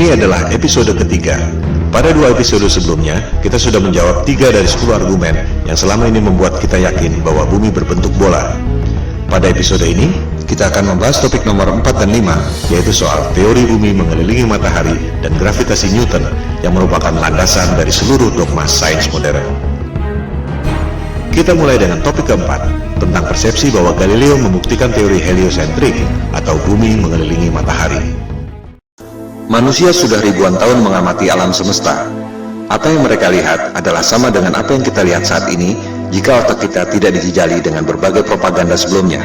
Ini adalah episode ketiga. Pada 2 episode sebelumnya, kita sudah menjawab 3 dari 10 argumen yang selama ini membuat kita yakin bahwa bumi berbentuk bola. Pada episode ini, kita akan membahas topik nomor 4 dan 5, yaitu soal teori bumi mengelilingi matahari dan gravitasi Newton yang merupakan landasan dari seluruh dogma sains modern. Kita mulai dengan topik keempat, tentang persepsi bahwa Galileo membuktikan teori heliosentrik atau bumi mengelilingi matahari. Manusia sudah ribuan tahun mengamati alam semesta. Apa yang mereka lihat adalah sama dengan apa yang kita lihat saat ini jika otak kita tidak dijejali dengan berbagai propaganda sebelumnya.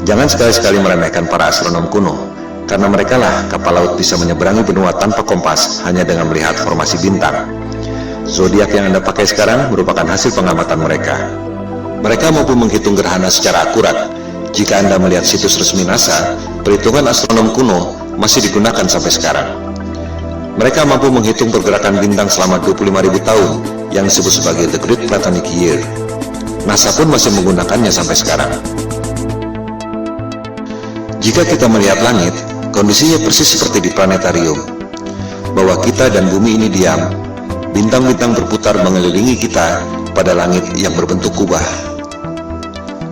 Jangan sekali-sekali meremehkan para astronom kuno, karena merekalah kapal laut bisa menyeberangi benua tanpa kompas hanya dengan melihat formasi bintang. Zodiak yang Anda pakai sekarang merupakan hasil pengamatan mereka. Mereka mampu menghitung gerhana secara akurat. Jika Anda melihat situs resmi NASA, perhitungan astronom kuno masih digunakan sampai sekarang. Mereka mampu menghitung pergerakan bintang selama 25.000 tahun yang disebut sebagai The Great Platonic Year. NASA pun masih menggunakannya sampai sekarang. Jika kita melihat langit, kondisinya persis seperti di planetarium. Bahwa kita dan bumi ini diam, bintang-bintang berputar mengelilingi kita pada langit yang berbentuk kubah.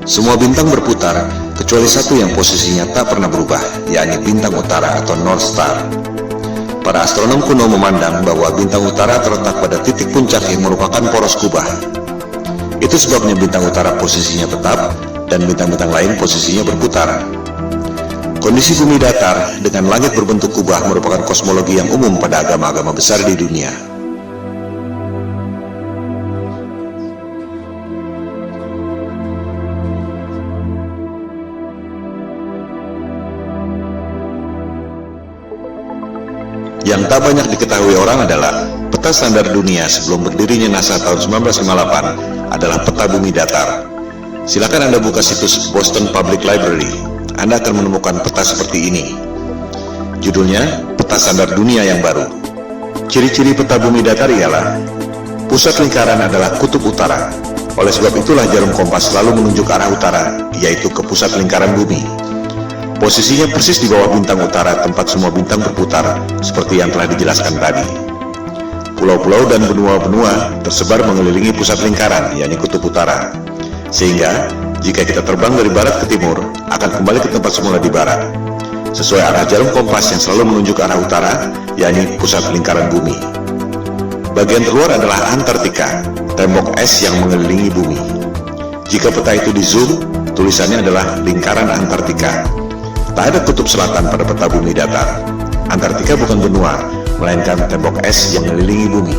Semua bintang berputar, kecuali satu yang posisinya tak pernah berubah, yakni bintang utara atau North Star. Para astronom kuno memandang bahwa bintang utara terletak pada titik puncak yang merupakan poros kubah. Itu sebabnya bintang utara posisinya tetap, dan bintang-bintang lain posisinya berputar. Kondisi bumi datar dengan langit berbentuk kubah merupakan kosmologi yang umum pada agama-agama besar di dunia. Yang tak banyak diketahui orang adalah peta standar dunia sebelum berdirinya NASA tahun 1958 adalah peta bumi datar. Silakan Anda buka situs Boston Public Library. Anda akan menemukan peta seperti ini. Judulnya, Peta Standar Dunia yang Baru. Ciri-ciri peta bumi datar ialah pusat lingkaran adalah kutub utara. Oleh sebab itulah jarum kompas selalu menunjuk arah utara, yaitu ke pusat lingkaran bumi. Posisinya persis di bawah bintang utara tempat semua bintang berputar, seperti yang telah dijelaskan tadi. Pulau-pulau dan benua-benua tersebar mengelilingi pusat lingkaran, yakni kutub utara. Sehingga, jika kita terbang dari barat ke timur, akan kembali ke tempat semula di barat, sesuai arah jarum kompas yang selalu menunjuk ke arah utara, yakni pusat lingkaran bumi. Bagian terluar adalah Antartika, tembok es yang mengelilingi bumi. Jika peta itu di zoom, tulisannya adalah lingkaran Antartika. Tak ada kutub selatan pada peta bumi datar. Antartika bukan benua, melainkan tembok es yang mengelilingi bumi.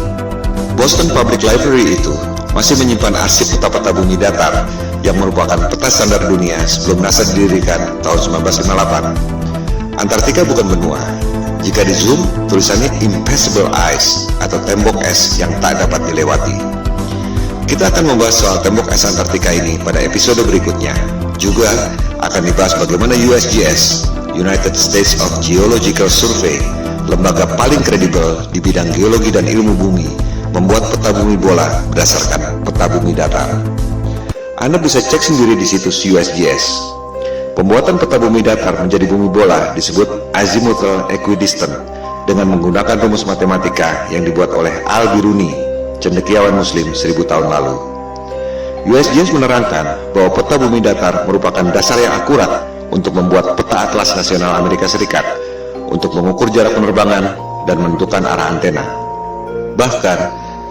Boston Public Library itu masih menyimpan arsip peta-peta bumi datar yang merupakan peta standar dunia sebelum NASA didirikan tahun 1958. Antartika bukan benua. Jika di zoom, tulisannya Impassable Ice atau tembok es yang tak dapat dilewati. Kita akan membahas soal tembok es Antartika ini pada episode berikutnya. Juga akan dibahas bagaimana USGS, United States of Geological Survey, lembaga paling kredibel di bidang geologi dan ilmu bumi, membuat peta bumi bola berdasarkan peta bumi datar. Anda bisa cek sendiri di situs USGS. Pembuatan peta bumi datar menjadi bumi bola disebut azimuthal equidistant dengan menggunakan rumus matematika yang dibuat oleh Al-Biruni, cendekiawan muslim 1000 tahun lalu. USGS menerangkan bahwa peta bumi datar merupakan dasar yang akurat untuk membuat peta atlas nasional Amerika Serikat untuk mengukur jarak penerbangan dan menentukan arah antena. Bahkan,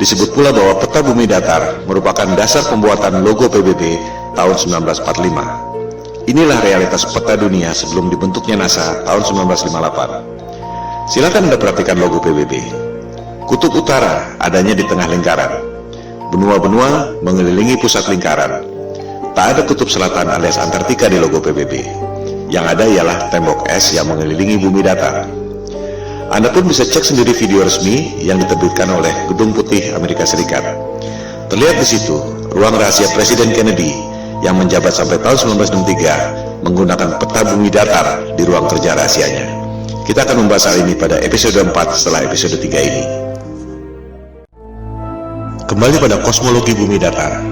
disebut pula bahwa peta bumi datar merupakan dasar pembuatan logo PBB tahun 1945. Inilah realitas peta dunia sebelum dibentuknya NASA tahun 1958. Silakan Anda perhatikan logo PBB. Kutub utara adanya di tengah lingkaran. Benua-benua mengelilingi pusat lingkaran. Tak ada kutub selatan alias Antartika di logo PBB. Yang ada ialah tembok es yang mengelilingi bumi datar. Anda pun bisa cek sendiri video resmi yang diterbitkan oleh Gedung Putih Amerika Serikat. Terlihat di situ ruang rahasia Presiden Kennedy yang menjabat sampai tahun 1963 menggunakan peta bumi datar di ruang kerja rahasianya. Kita akan membahas hal ini pada episode 4 setelah episode 3 ini. Kembali pada kosmologi bumi datar.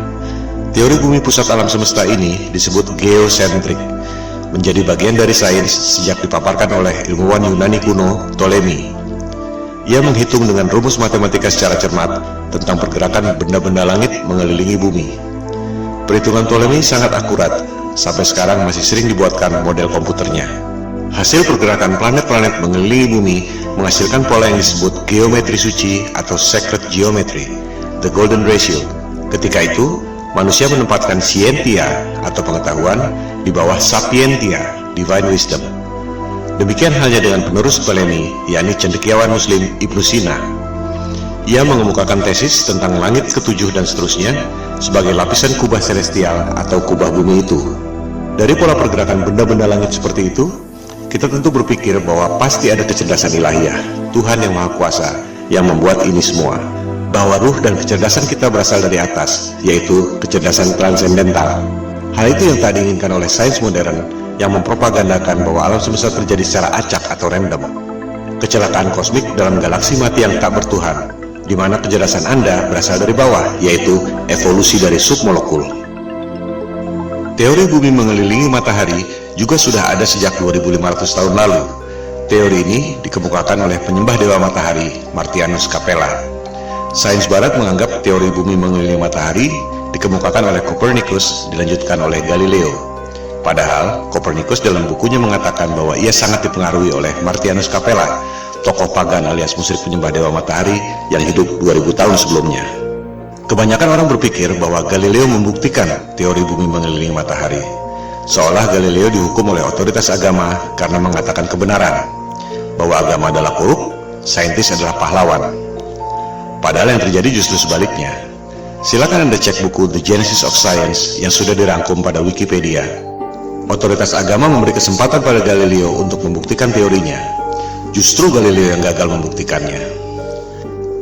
Teori bumi pusat alam semesta ini disebut geosentrik, menjadi bagian dari sains sejak dipaparkan oleh ilmuwan Yunani kuno Ptolemy. Ia menghitung dengan rumus matematika secara cermat tentang pergerakan benda-benda langit mengelilingi bumi. Perhitungan Ptolemei sangat akurat, sampai sekarang masih sering dibuatkan model komputernya. Hasil pergerakan planet-planet mengelilingi bumi menghasilkan pola yang disebut geometri suci atau sacred geometry, the golden ratio. Ketika itu, manusia menempatkan scientia atau pengetahuan di bawah sapientia, divine wisdom. Demikian halnya dengan penerus Ptolemei, yakni cendekiawan Muslim Ibnu Sina. Ia mengemukakan tesis tentang langit ketujuh dan seterusnya sebagai lapisan kubah celestial atau kubah bumi itu. Dari pola pergerakan benda-benda langit seperti itu, kita tentu berpikir bahwa pasti ada kecerdasan ilahiyah, Tuhan yang Maha Kuasa, yang membuat ini semua. Bahwa ruh dan kecerdasan kita berasal dari atas, yaitu kecerdasan transendental. Hal itu yang tak diinginkan oleh sains modern yang mempropagandakan bahwa alam semesta terjadi secara acak atau random. Kecelakaan kosmik dalam galaksi mati yang tak bertuhan, di mana kecerdasan Anda berasal dari bawah, yaitu evolusi dari submolekul. Teori bumi mengelilingi matahari juga sudah ada sejak 2500 tahun lalu. Teori ini dikemukakan oleh penyembah dewa matahari, Martianus Capella. Sains barat menganggap teori bumi mengelilingi matahari dikemukakan oleh Copernicus, dilanjutkan oleh Galileo. Padahal, Copernicus dalam bukunya mengatakan bahwa ia sangat dipengaruhi oleh Martianus Capella, tokoh pagan alias musyrik penyembah dewa matahari yang hidup 2000 tahun sebelumnya. Kebanyakan orang berpikir bahwa Galileo membuktikan teori bumi mengelilingi matahari, seolah Galileo dihukum oleh otoritas agama karena mengatakan kebenaran, bahwa agama adalah korup, saintis adalah pahlawan. Padahal yang terjadi justru sebaliknya. Silakan Anda cek buku The Genesis of Science yang sudah dirangkum pada Wikipedia. Otoritas agama memberi kesempatan pada Galileo untuk membuktikan teorinya. Justru Galileo yang gagal membuktikannya.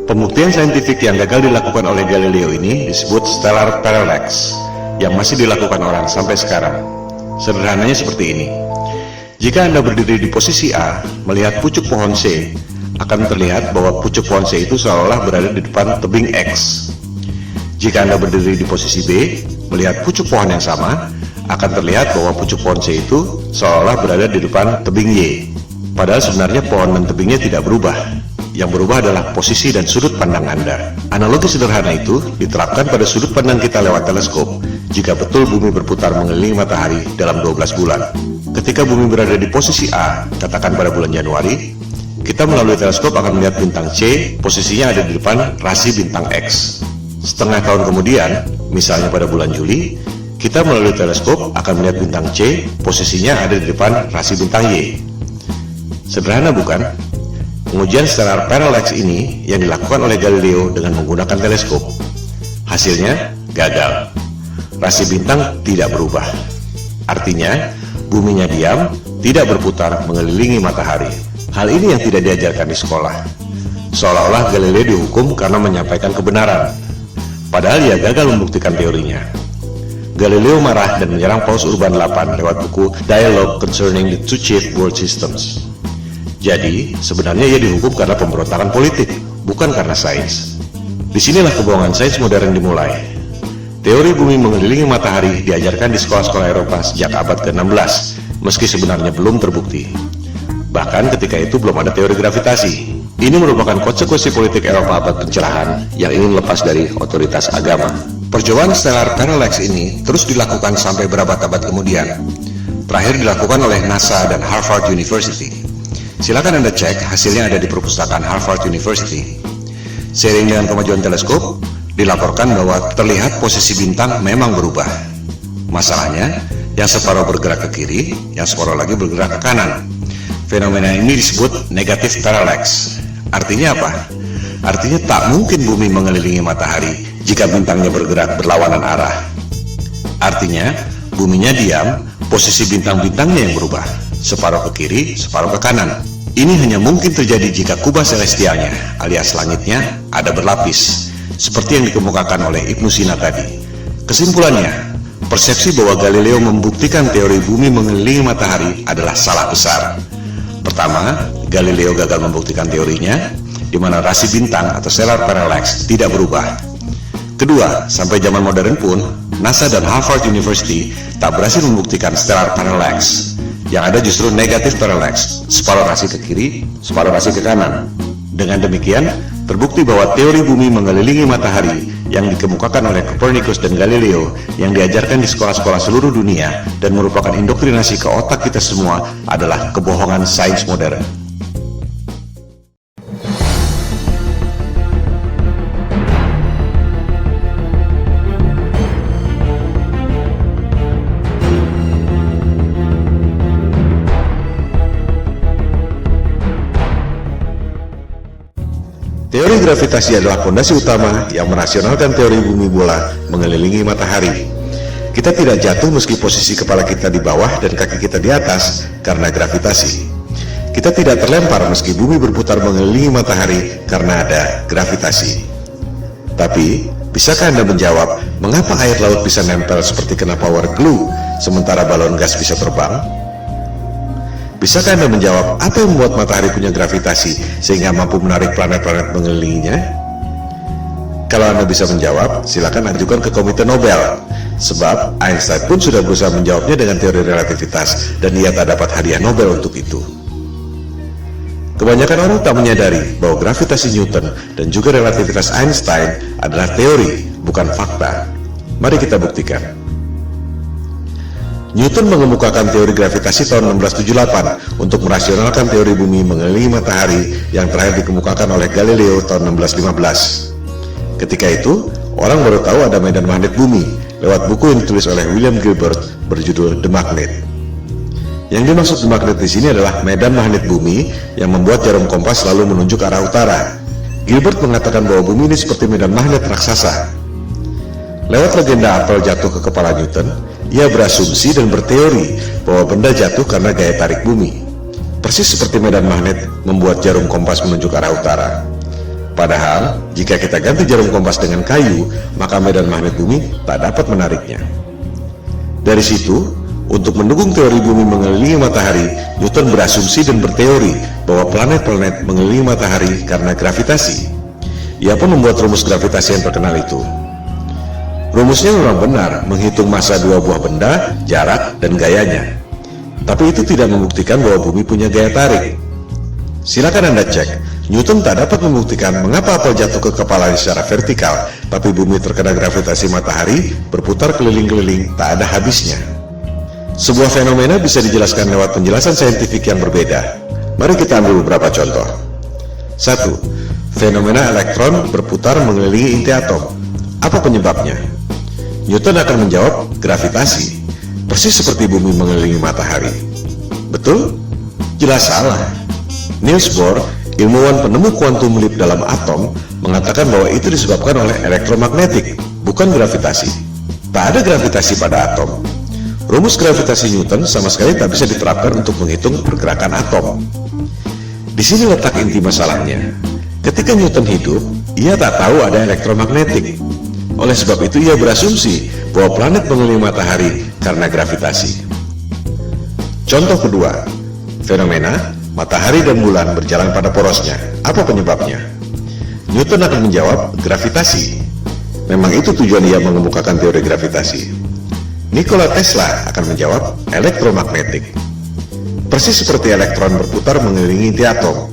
Pembuktian saintifik yang gagal dilakukan oleh Galileo ini disebut stellar parallax, yang masih dilakukan orang sampai sekarang. Sederhananya seperti ini. Jika Anda berdiri di posisi A, melihat pucuk pohon C, akan terlihat bahwa pucuk pohon C itu seolah berada di depan tebing X. Jika Anda berdiri di posisi B, melihat pucuk pohon yang sama, akan terlihat bahwa pucuk pohon C itu seolah berada di depan tebing Y. Padahal sebenarnya pohon dan tebingnya tidak berubah. Yang berubah adalah posisi dan sudut pandang Anda. Analogi sederhana itu diterapkan pada sudut pandang kita lewat teleskop jika betul bumi berputar mengelilingi matahari dalam 12 bulan. Ketika bumi berada di posisi A, katakan pada bulan Januari, kita melalui teleskop akan melihat bintang C, posisinya ada di depan rasi bintang X. Setengah tahun kemudian, misalnya pada bulan Juli, kita melalui teleskop akan melihat bintang C, posisinya ada di depan rasi bintang Y. Sederhana bukan? Pengujian stellar parallax ini yang dilakukan oleh Galileo dengan menggunakan teleskop. Hasilnya gagal. Rasi bintang tidak berubah. Artinya, buminya diam, tidak berputar mengelilingi matahari. Hal ini yang tidak diajarkan di sekolah. Seolah-olah Galileo dihukum karena menyampaikan kebenaran. Padahal ia gagal membuktikan teorinya. Galileo marah dan menyerang Paus Urban VIII lewat buku Dialogue Concerning the Two Chief World Systems. Jadi, sebenarnya ia dihukum karena pemberontakan politik, bukan karena sains. Disinilah kebohongan sains modern dimulai. Teori bumi mengelilingi matahari diajarkan di sekolah-sekolah Eropa sejak abad ke-16, meski sebenarnya belum terbukti. Bahkan ketika itu belum ada teori gravitasi. Ini merupakan konsekuensi politik Eropa abad pencerahan yang ingin lepas dari otoritas agama. Percobaan stellar parallax ini terus dilakukan sampai berabad-abad kemudian. Terakhir dilakukan oleh NASA dan Harvard University. Silakan Anda cek, hasilnya ada di perpustakaan Harvard University. Seiring dengan kemajuan teleskop, dilaporkan bahwa terlihat posisi bintang memang berubah. Masalahnya, yang separuh bergerak ke kiri, yang separuh lagi bergerak ke kanan. Fenomena ini disebut negative parallax. Artinya apa? Artinya tak mungkin bumi mengelilingi matahari jika bintangnya bergerak berlawanan arah. Artinya, buminya diam, posisi bintang-bintangnya yang berubah, separuh ke kiri, separuh ke kanan. Ini hanya mungkin terjadi jika kubah celestialnya, alias langitnya, ada berlapis, seperti yang dikemukakan oleh Ibnu Sina tadi. Kesimpulannya, persepsi bahwa Galileo membuktikan teori bumi mengelilingi matahari adalah salah besar. Pertama, Galileo gagal membuktikan teorinya, di mana rasi bintang atau stellar parallax tidak berubah. Kedua, sampai zaman modern pun, NASA dan Harvard University tak berhasil membuktikan stellar parallax. Yang ada justru negatif parallax, separuh rasi ke kiri, separuh rasi ke kanan. Dengan demikian, terbukti bahwa teori bumi mengelilingi matahari yang dikemukakan oleh Copernicus dan Galileo yang diajarkan di sekolah-sekolah seluruh dunia dan merupakan indoktrinasi ke otak kita semua adalah kebohongan sains modern. Teori gravitasi adalah fondasi utama yang merasionalkan teori bumi bola mengelilingi matahari. Kita tidak jatuh meski posisi kepala kita di bawah dan kaki kita di atas karena gravitasi. Kita tidak terlempar meski bumi berputar mengelilingi matahari karena ada gravitasi. Tapi, bisakah Anda menjawab mengapa air laut bisa nempel seperti kena power glue sementara balon gas bisa terbang? Bisakah Anda menjawab apa yang membuat matahari punya gravitasi sehingga mampu menarik planet-planet mengelilinginya? Kalau Anda bisa menjawab, silakan ajukan ke Komite Nobel. Sebab Einstein pun sudah berusaha menjawabnya dengan teori relativitas dan ia tak dapat hadiah Nobel untuk itu. Kebanyakan orang tak menyadari bahwa gravitasi Newton dan juga relativitas Einstein adalah teori, bukan fakta. Mari kita buktikan. Newton mengemukakan teori gravitasi tahun 1678 untuk merasionalkan teori bumi mengelilingi matahari yang terakhir dikemukakan oleh Galileo tahun 1615. Ketika itu, orang baru tahu ada medan magnet bumi lewat buku yang ditulis oleh William Gilbert berjudul The Magnet. Yang dimaksud The Magnet di sini adalah medan magnet bumi yang membuat jarum kompas selalu menunjuk arah utara. Gilbert mengatakan bahwa bumi ini seperti medan magnet raksasa. Lewat legenda apel jatuh ke kepala Newton, ia berasumsi dan berteori bahwa benda jatuh karena gaya tarik bumi. Persis seperti medan magnet membuat jarum kompas menunjuk arah utara. Padahal, jika kita ganti jarum kompas dengan kayu, maka medan magnet bumi tak dapat menariknya. Dari situ, untuk mendukung teori bumi mengelilingi matahari, Newton berasumsi dan berteori bahwa planet-planet mengelilingi matahari karena gravitasi. Ia pun membuat rumus gravitasi yang terkenal itu. Rumusnya memang benar, menghitung massa dua buah benda, jarak, dan gayanya. Tapi itu tidak membuktikan bahwa bumi punya gaya tarik. Silakan Anda cek, Newton tak dapat membuktikan mengapa apel jatuh ke kepalanya secara vertikal, tapi bumi terkena gravitasi matahari, berputar keliling-keliling, tak ada habisnya. Sebuah fenomena bisa dijelaskan lewat penjelasan saintifik yang berbeda. Mari kita ambil beberapa contoh. 1. Fenomena elektron berputar mengelilingi inti atom. Apa penyebabnya? Newton akan menjawab gravitasi, persis seperti bumi mengelilingi matahari. Betul? Jelas salah. Niels Bohr, ilmuwan penemu kuantum leap dalam atom, mengatakan bahwa itu disebabkan oleh elektromagnetik, bukan gravitasi. Tak ada gravitasi pada atom. Rumus gravitasi Newton sama sekali tak bisa diterapkan untuk menghitung pergerakan atom. Di sini letak inti masalahnya. Ketika Newton hidup, ia tak tahu ada elektromagnetik. Oleh sebab itu ia berasumsi bahwa planet mengelilingi matahari karena gravitasi. Contoh kedua, fenomena matahari dan bulan berjalan pada porosnya. Apa penyebabnya? Newton akan menjawab gravitasi. Memang itu tujuan ia mengemukakan teori gravitasi. Nikola Tesla akan menjawab elektromagnetik. Persis seperti elektron berputar mengelilingi inti atom,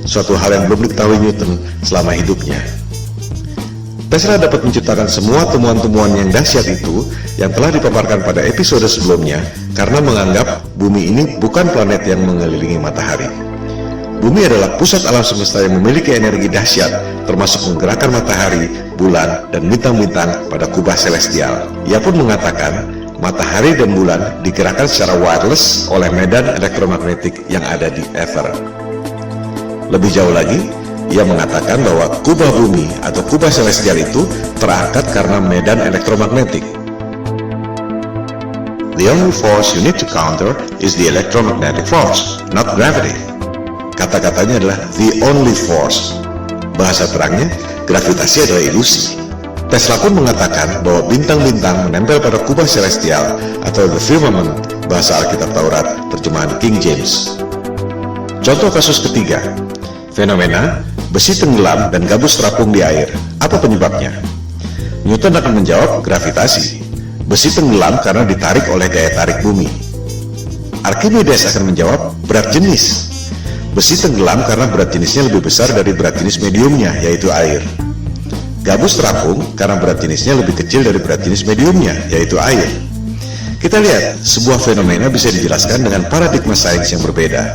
suatu hal yang belum diketahui Newton selama hidupnya. Tesla dapat menciptakan semua temuan-temuan yang dahsyat itu yang telah dipaparkan pada episode sebelumnya karena menganggap bumi ini bukan planet yang mengelilingi matahari. Bumi adalah pusat alam semesta yang memiliki energi dahsyat, termasuk menggerakkan matahari, bulan, dan bintang-bintang pada kubah celestial. Ia pun mengatakan matahari dan bulan digerakkan secara wireless oleh medan elektromagnetik yang ada di ether. Lebih jauh lagi, ia mengatakan bahwa kubah bumi atau kubah celestial itu terangkat karena medan elektromagnetik. The only force you need to counter is the electromagnetic force, not gravity. Kata-katanya adalah the only force. Bahasa terangnya, gravitasi adalah ilusi. Tesla pun mengatakan bahwa bintang-bintang menempel pada kubah celestial atau the firmament, bahasa Alkitab Taurat, terjemahan King James. Contoh kasus ketiga, fenomena besi tenggelam dan gabus terapung di air. Apa penyebabnya? Newton akan menjawab gravitasi. Besi tenggelam karena ditarik oleh gaya tarik bumi. Archimedes akan menjawab berat jenis. Besi tenggelam karena berat jenisnya lebih besar dari berat jenis mediumnya, yaitu air. Gabus terapung karena berat jenisnya lebih kecil dari berat jenis mediumnya, yaitu air. Kita lihat, sebuah fenomena bisa dijelaskan dengan paradigma sains yang berbeda.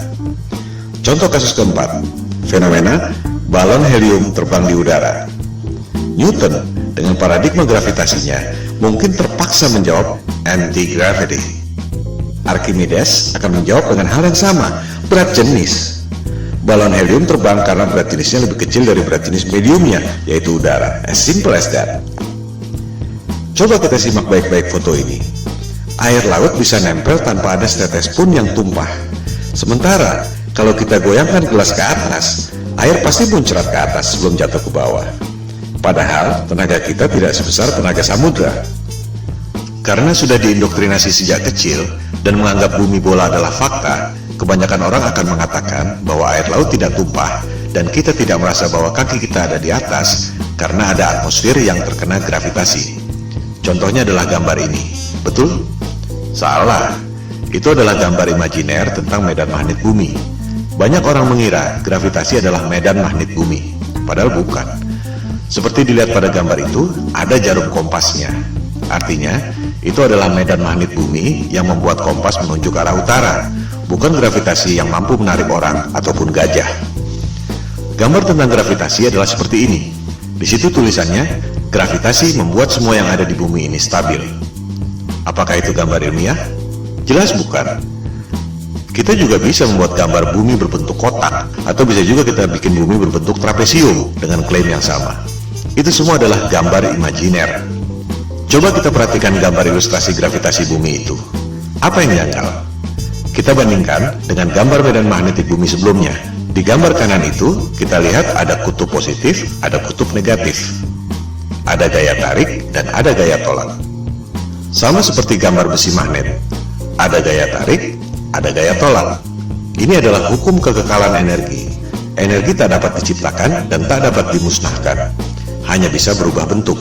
Contoh kasus keempat, fenomena balon helium terbang di udara. Newton dengan paradigma gravitasinya mungkin terpaksa menjawab anti-gravity. Archimedes akan menjawab dengan hal yang sama, berat jenis. Balon helium terbang karena berat jenisnya lebih kecil dari berat jenis mediumnya, yaitu udara. As simple as that. Coba kita simak baik-baik foto ini. Air laut bisa nempel tanpa ada setetes pun yang tumpah. Sementara, kalau kita goyangkan gelas ke atas, air pasti muncrat ke atas sebelum jatuh ke bawah. Padahal, tenaga kita tidak sebesar tenaga samudra. Karena sudah diindoktrinasi sejak kecil dan menganggap bumi bola adalah fakta, kebanyakan orang akan mengatakan bahwa air laut tidak tumpah dan kita tidak merasa bahwa kaki kita ada di atas karena ada atmosfer yang terkena gravitasi. Contohnya adalah gambar ini. Betul? Salah. Itu adalah gambar imajiner tentang medan magnet bumi. Banyak orang mengira gravitasi adalah medan magnet bumi, padahal bukan. Seperti dilihat pada gambar itu, ada jarum kompasnya. Artinya, itu adalah medan magnet bumi yang membuat kompas menunjuk ke arah utara, bukan gravitasi yang mampu menarik orang ataupun gajah. Gambar tentang gravitasi adalah seperti ini. Di situ tulisannya, gravitasi membuat semua yang ada di bumi ini stabil. Apakah itu gambar ilmiah? Jelas bukan. Kita juga bisa membuat gambar bumi berbentuk kotak, atau bisa juga kita bikin bumi berbentuk trapesium dengan klaim yang sama. Itu semua adalah gambar imajiner. Coba kita perhatikan gambar ilustrasi gravitasi bumi itu. Apa yang janggal? Kita bandingkan dengan gambar medan magnetik bumi sebelumnya. Di gambar kanan itu, kita lihat ada kutub positif, ada kutub negatif. Ada gaya tarik dan ada gaya tolak. Sama seperti gambar besi magnet. Ada gaya tarik, ada gaya tolak. Ini adalah hukum kekekalan energi. Energi tak dapat diciptakan dan tak dapat dimusnahkan. Hanya bisa berubah bentuk.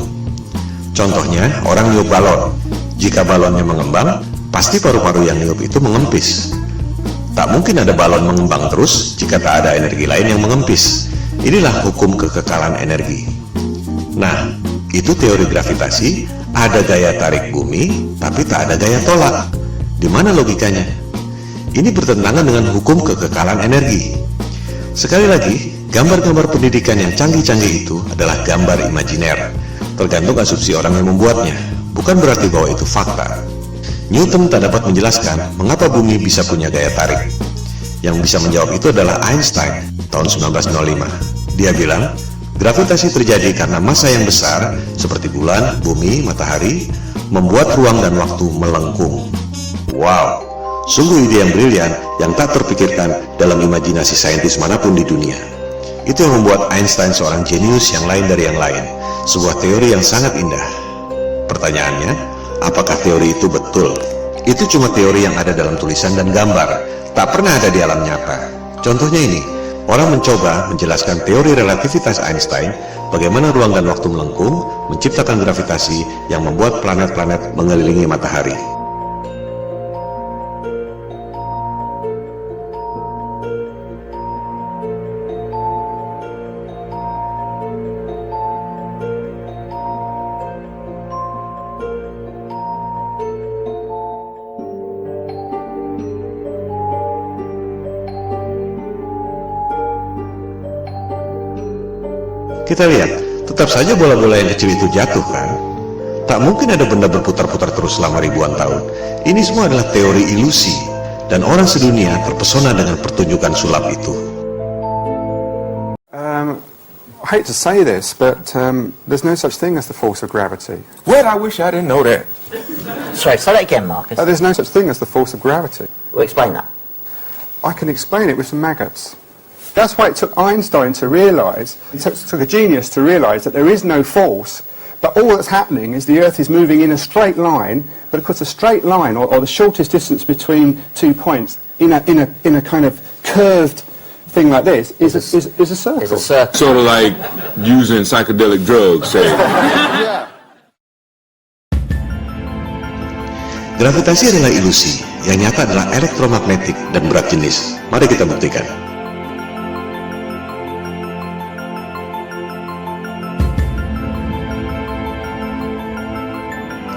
Contohnya, orang niup balon. Jika balonnya mengembang, pasti paru-paru yang niup itu mengempis. Tak mungkin ada balon mengembang terus jika tak ada energi lain yang mengempis. Inilah hukum kekekalan energi. Nah, itu teori gravitasi, ada gaya tarik bumi, tapi tak ada gaya tolak. Di mana logikanya? Ini bertentangan dengan hukum kekekalan energi. Sekali lagi, gambar-gambar pendidikan yang canggih-canggih itu adalah gambar imajiner. Tergantung asumsi orang yang membuatnya, bukan berarti bahwa itu fakta. Newton tak dapat menjelaskan mengapa bumi bisa punya gaya tarik. Yang bisa menjawab itu adalah Einstein tahun 1905. Dia bilang, gravitasi terjadi karena massa yang besar seperti bulan, bumi, matahari membuat ruang dan waktu melengkung. Wow, sungguh ide yang brilian yang tak terpikirkan dalam imajinasi saintis manapun di dunia. Itu yang membuat Einstein seorang jenius yang lain dari yang lain. Sebuah teori yang sangat indah. Pertanyaannya, apakah teori itu betul? Itu cuma teori yang ada dalam tulisan dan gambar, tak pernah ada di alam nyata. Contohnya ini, orang mencoba menjelaskan teori relativitas Einstein, bagaimana ruang dan waktu melengkung, menciptakan gravitasi yang membuat planet-planet mengelilingi matahari. Kita lihat, tetap saja bola-bola yang kecil itu jatuh kan? Tak mungkin ada benda berputar-putar terus selama ribuan tahun. Ini semua adalah teori ilusi, dan orang sedunia terpesona dengan pertunjukan sulap itu. I hate to say this, but there's no such thing as the force of gravity. Well, I wish I didn't know that. Sorry, say that again, Marcus. There's no such thing as the force of gravity. Well, explain that. I can explain it with some maggots. That's why it took Einstein to realise, it took a genius to realise that there is no force, but all that's happening is the Earth is moving in a straight line, but of course a straight line, or the shortest distance between 2 points, in a kind of curved thing like this, is a circle. It's a circle. Sort of like using psychedelic drugs, say. Yeah. Gravitasi adalah ilusi, yang nyata adalah elektromagnetik dan berat jenis. Mari kita buktikan.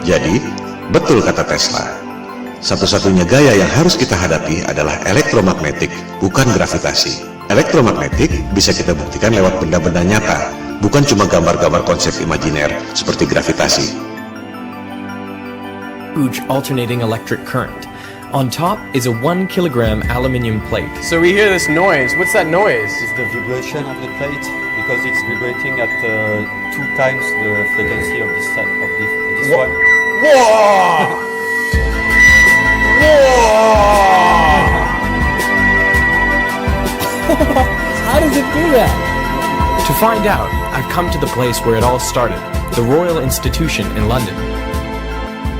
Jadi, betul kata Tesla. Satu-satunya gaya yang harus kita hadapi adalah elektromagnetik, bukan gravitasi. Elektromagnetik bisa kita buktikan lewat benda-benda nyata, bukan cuma gambar-gambar konsep imajiner seperti gravitasi. Huge alternating electric current. On top is a 1 kilogram aluminium plate. So we hear this noise. What's that noise? It's the vibration of the plate because it's vibrating at 2 times the frequency of this one. How does it do that? To find out, I've come to the place where it all started, the Royal Institution in London.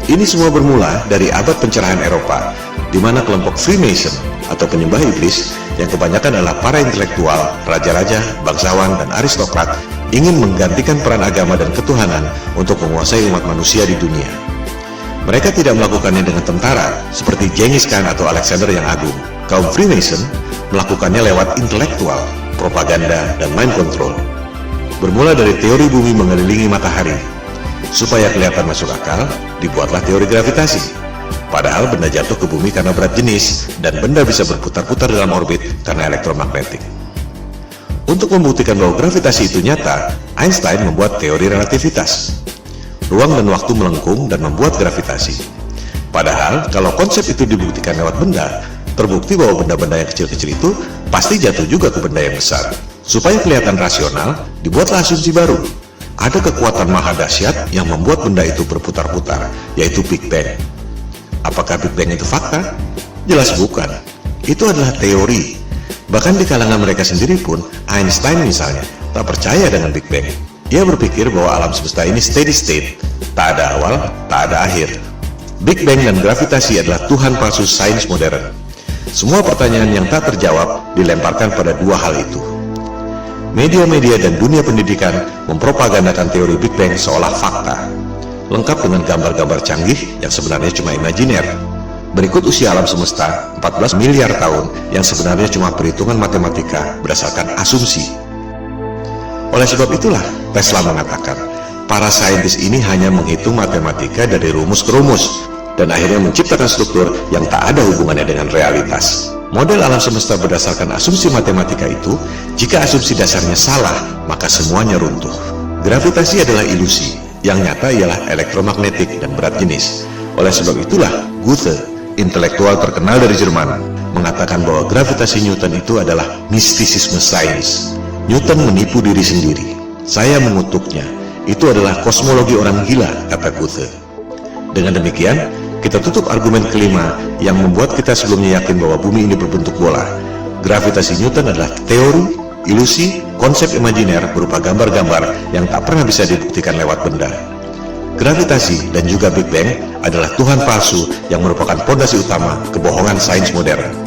Ini semua bermula dari abad pencerahan Eropa, di mana kelompok Freemason atau penyembah iblis yang kebanyakan adalah para intelektual, raja-raja, bangsawan, dan aristokrat ingin menggantikan peran agama dan ketuhanan untuk menguasai umat manusia di dunia. Mereka tidak melakukannya dengan tentara seperti Genghis Khan atau Alexander yang Agung. Kaum Freemason melakukannya lewat intelektual, propaganda, dan mind control. Bermula dari teori bumi mengelilingi matahari. Supaya kelihatan masuk akal, dibuatlah teori gravitasi. Padahal benda jatuh ke bumi karena berat jenis, dan benda bisa berputar-putar dalam orbit karena elektromagnetik. Untuk membuktikan bahwa gravitasi itu nyata, Einstein membuat teori relativitas. Ruang dan waktu melengkung dan membuat gravitasi. Padahal, kalau konsep itu dibuktikan lewat benda, terbukti bahwa benda-benda yang kecil-kecil itu pasti jatuh juga ke benda yang besar. Supaya kelihatan rasional, dibuatlah asumsi baru. Ada kekuatan maha dahsyat yang membuat benda itu berputar-putar, yaitu Big Bang. Apakah Big Bang itu fakta? Jelas bukan. Itu adalah teori. Bahkan di kalangan mereka sendiri pun, Einstein misalnya, tak percaya dengan Big Bang. Ia berpikir bahwa alam semesta ini steady state, tak ada awal, tak ada akhir. Big Bang dan gravitasi adalah Tuhan palsu sains modern. Semua pertanyaan yang tak terjawab dilemparkan pada dua hal itu. Media-media dan dunia pendidikan mempropagandakan teori Big Bang seolah fakta, lengkap dengan gambar-gambar canggih yang sebenarnya cuma imajiner. Berikut usia alam semesta 14 miliar tahun yang sebenarnya cuma perhitungan matematika berdasarkan asumsi. Oleh sebab itulah Tesla mengatakan, para saintis ini hanya menghitung matematika dari rumus ke rumus, dan akhirnya menciptakan struktur yang tak ada hubungannya dengan realitas. Model alam semesta berdasarkan asumsi matematika itu, jika asumsi dasarnya salah, maka semuanya runtuh. Gravitasi adalah ilusi, yang nyata ialah elektromagnetik dan berat jenis. Oleh sebab itulah, Goethe, intelektual terkenal dari Jerman, mengatakan bahwa gravitasi Newton itu adalah mistisisme sains. Newton menipu diri sendiri. Saya mengutuknya. Itu adalah kosmologi orang gila, kata Goethe. Dengan demikian, kita tutup argumen kelima yang membuat kita sebelumnya yakin bahwa bumi ini berbentuk bola. Gravitasi Newton adalah teori, ilusi, konsep imajiner berupa gambar-gambar yang tak pernah bisa dibuktikan lewat benda. Gravitasi dan juga Big Bang adalah Tuhan palsu yang merupakan fondasi utama kebohongan sains modern.